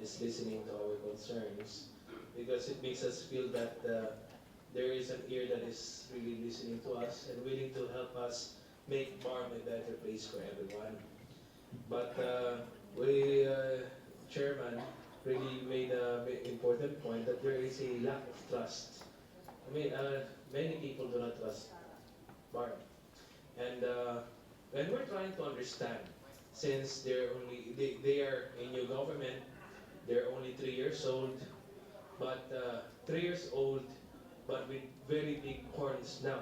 is listening to our concerns, because it makes us feel that there is an ear that is really listening to us and willing to help us make Barm a better place for everyone. But Chairman, really made an important point that there is a lack of trust. I mean, many people do not trust Barm. And when we're trying to understand, since they are a new government, they're only 3 years old, but 3 years old, but with very big horns now.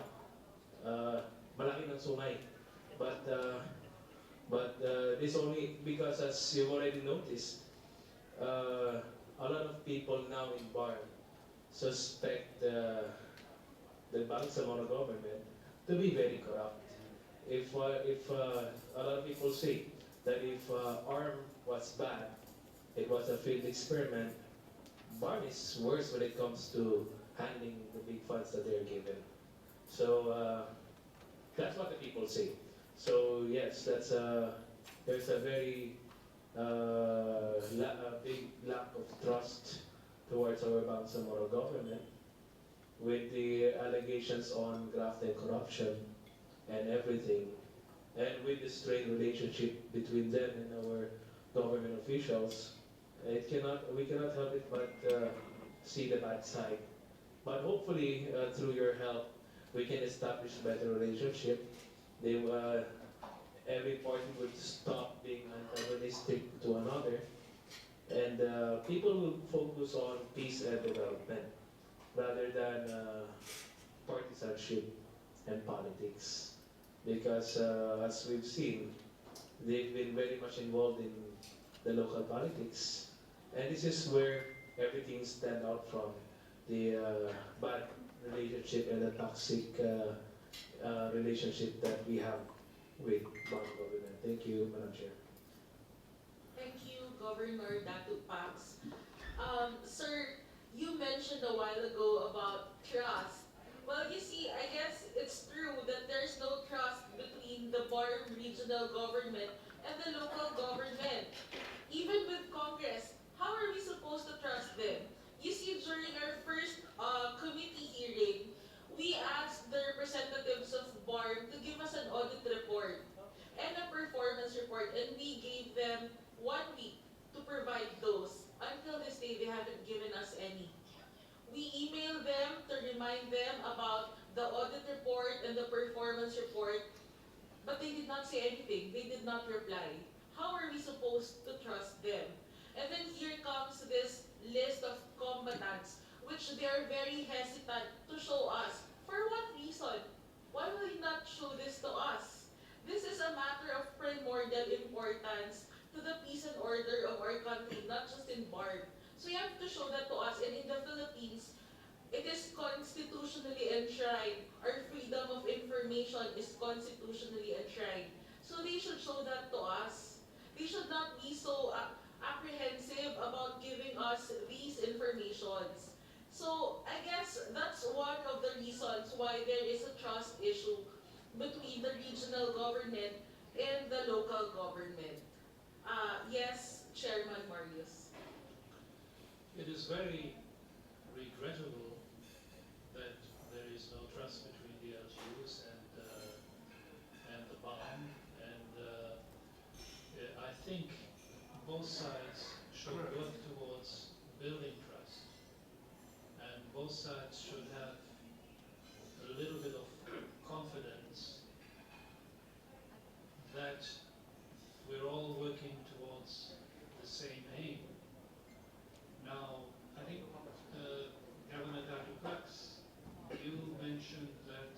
Malaki ng sungay. But this only because, as you've already noticed, a lot of people now in Bar suspect the Bangsamoro government to be very corrupt. If a lot of people say that if ARM was bad, it was a failed experiment, BARM is worse when it comes to handling the big funds that they're given. So that's what the people say. So yes, there's a very a big lack of trust towards our Bangsamoro government, with the allegations on graft and corruption and everything, and with the strained relationship between them and our government officials. We cannot help it but see the bad side. But hopefully, through your help, we can establish better relationship. Every party would stop being antagonistic to another, and people will focus on peace and development rather than partisanship and politics. Because as we've seen, they've been very much involved in the local politics. And this is where everything stands out from the bad relationship and the toxic relationship that we have with Bang government. Thank you, Madam Chair. Thank you, Governor Datu Pax. Sir, you mentioned a while ago about trust. Well, you see, I guess it's true that there's no trust between the Barm regional government and the local government. Even with Congress, how are we supposed to trust them? You see, during our first committee hearing, we asked the representatives of Barm to give us an audit report and a performance report, and we gave them 1 week to provide those. Until this day, they haven't given us any. We emailed them to remind them about the audit report and the performance report, but they did not say anything. They did not reply. How are we supposed to trust them? And then here comes this list of combatants, which they are very hesitant to show us. For what reason? Why will you not show this to us? This is a matter of primordial importance to the peace and order of our country, not just in Barb. So you have to show that to us. And in the Philippines, it is constitutionally enshrined. Our freedom of information is constitutionally enshrined. So they should show that to us. They should not be so apprehensive about giving us these informations. So I guess that's one of the reasons why there is a trust issue between the regional government and the local government. Yes, Chairman Marius. It is very regrettable that there is no trust between the LGUs and the BAM, and I think both sides should work towards building trust, and both sides should have a little bit of confidence that we're all working towards the same aim. Now, I think Governor Datu, you mentioned that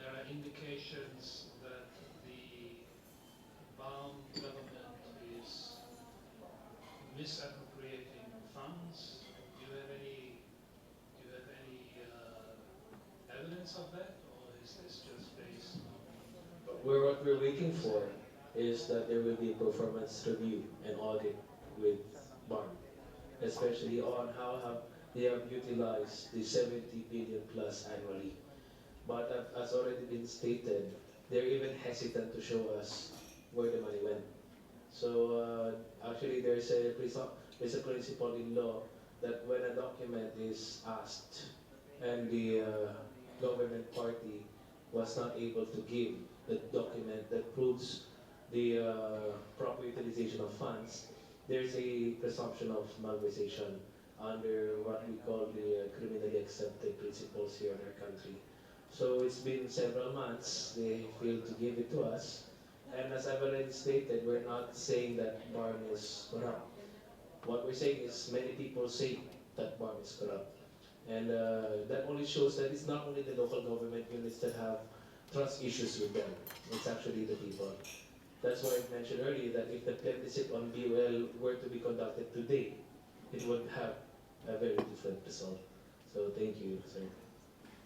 there are indications that the BAM government is misappropriating funds. Do you have any evidence of that, or is this just based on? What we're waiting for is that there will be a performance review and audit with BARM, especially on how they have utilized the 70 billion plus annually. But as already been stated, they're even hesitant to show us where the money went. So actually, there's a principle in law that when a document is asked and the government party was not able to give the document that proves the proper utilization of funds, there's a presumption of malversation under what we call the criminally accepted principles here in our country. So it's been several months, they failed to give it to us. And as I've already stated, we're not saying that BARM is corrupt. What we're saying is many people say that BARM is corrupt. And that only shows that it's not only the local government units that have trust issues with them, it's actually the people. That's why I mentioned earlier that if the plebiscite on BOL were to be conducted today, it would have a very different result. So thank you, sir.